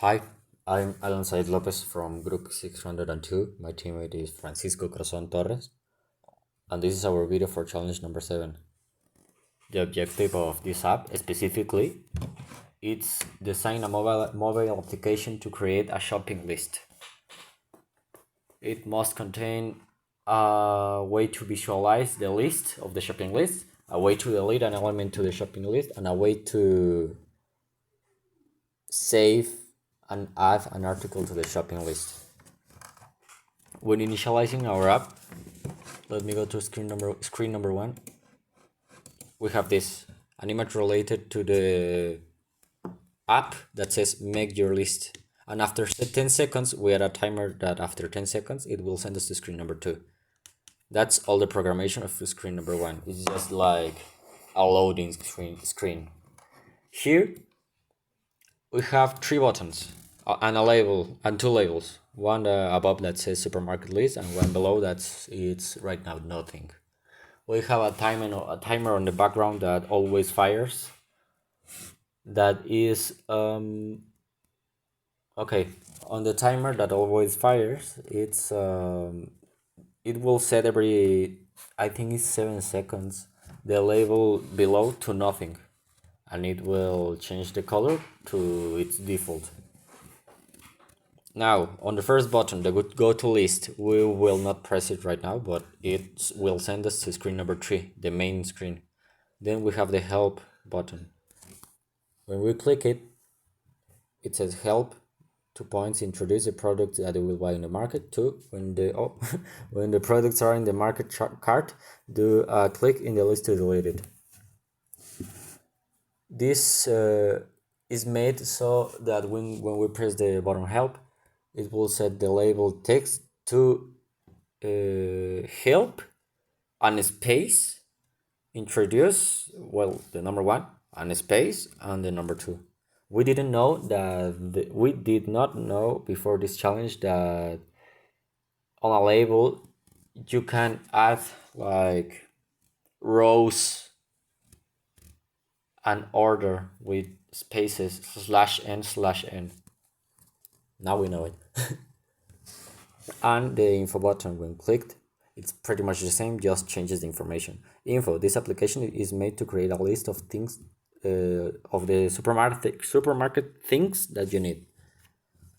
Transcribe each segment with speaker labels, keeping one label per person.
Speaker 1: Hi, I'm Alan Said Lopez from Group 602. My teammate is Francisco Corazon Torres, and this is our video for challenge number 7. The objective of this app specifically is design a mobile application to create a shopping list. It must contain a way to visualize the list of the shopping list, a way to delete an element to the shopping list, and a way to save and add an article to the shopping list. When initializing our app, let me go to screen number 1. We have an image related to the app that says make your list, and after 10 seconds we add a timer that after 10 seconds it will send us to screen number 2. That's all the programmation of screen number 1. It's just like a loading screen. Here we have 3 buttons and a label and 2 labels. One above that says supermarket list, and one below it's right now nothing. We have a timer on the background that always fires. That is okay. On the timer that always fires, it will set every, I think it's 7 seconds, the label below to nothing, and it will change the color to its default. Now, on the first button, the go to list, we will not press it right now, but it will send us to screen number 3, the main screen. Then we have the help button. When we click it, it says help, 2 points, introduce the product that you will buy in the market. 2, when the products are in the market cart, do a click in the list to delete it. This is made so that when we press the button help, it will set the label text to help and space, introduce, well, the number 1 and space and the number 2. We did not know before this challenge that on a label you can add like rows and order with spaces /n/n. Now we know it. And the info button, when clicked, it's pretty much the same, just changes the information. Info, this application is made to create a list of things of the supermarket things that you need.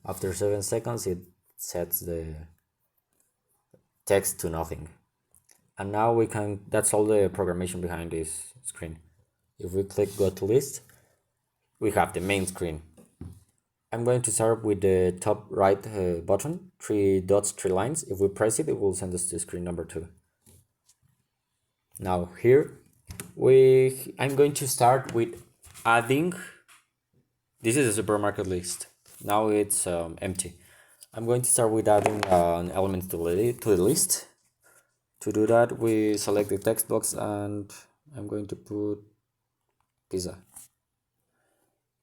Speaker 1: After 7 seconds it sets the text to nothing. And now that's all the programmation behind this screen. If we click go to list, we have the main screen. I'm going to start with the top right button, 3 dots, 3 lines. If we press it, it will send us to screen number 2. Now here, I'm going to start with adding. This is a supermarket list. Now it's empty. I'm going to start with adding an element to the list. To do that, we select the text box and I'm going to put pizza.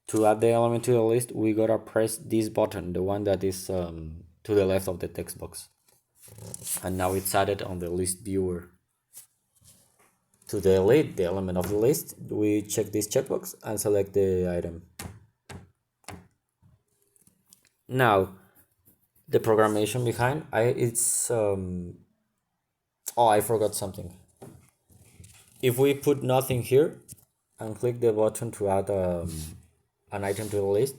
Speaker 1: To add the element to the list, we gotta press this button, the one that is to the left of the text box. And now it's added on the list viewer. To delete the element of the list, we check this checkbox and select the item. Now, the programmation behind I forgot something. If we put nothing here and click the button to add an item to the list,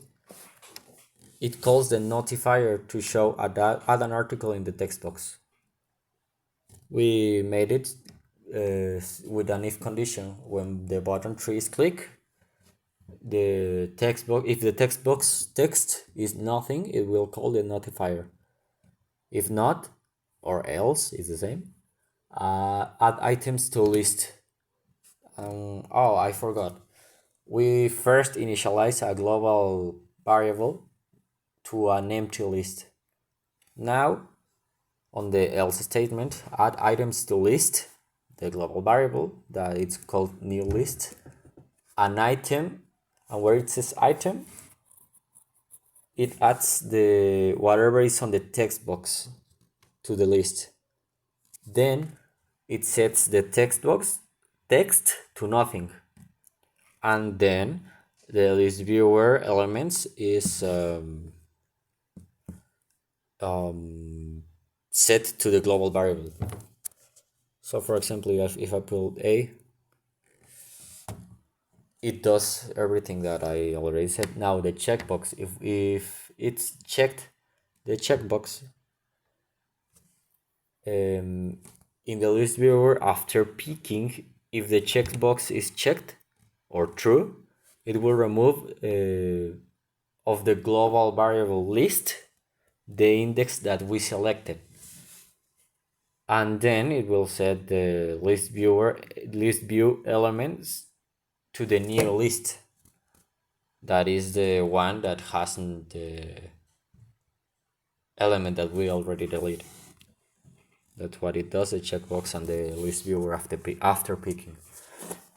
Speaker 1: it calls the notifier to show add an article in the text box. We made it with an if condition. When the button 3 is clicked, the text box, if the text box text is nothing, it will call the notifier. If not, or else, it's the same, add items to list. I forgot. We first initialize a global variable to an empty list. Now, on the else statement, add items to list, the global variable that it's called new list, an item, and where it says item, it adds the whatever is on the text box to the list. Then it sets the text box text to nothing, and then the list viewer elements is set to the global variable. So for example, if I put A, it does everything that I already said. Now the checkbox, if it's checked, the checkbox in the list viewer, after picking, if the checkbox is checked or true, it will remove of the global variable list the index that we selected, and then it will set the list view elements to the new list, that is the one that hasn't the element that we already deleted. That's what it does, the checkbox and the list viewer after picking.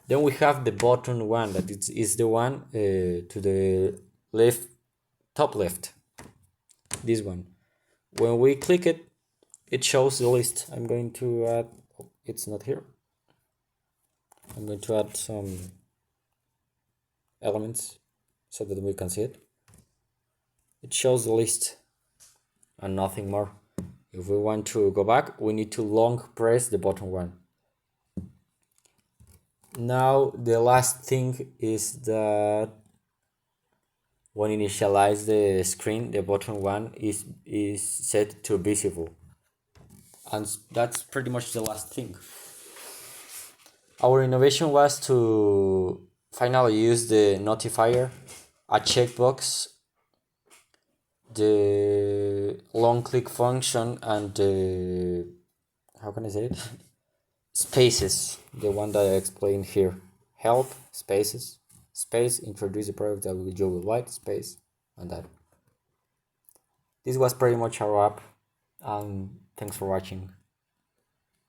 Speaker 1: Then we have the button one, that is the one to the left, top left, this one. When we click it, it shows the list. I'm going to add, it's not here. I'm going to add some elements so that we can see it. It shows the list and nothing more. If we want to go back, we need to long press the button one. Now the last thing is that when initialize the screen, the button one is set to visible, and that's pretty much the last thing. Our innovation was to finally use the notifier, a checkbox, the long click function, and the, how can I say it? Spaces, the one that I explained here. Help, spaces, space, introduce the product that you would like, space, and that. This was pretty much our app, and thanks for watching.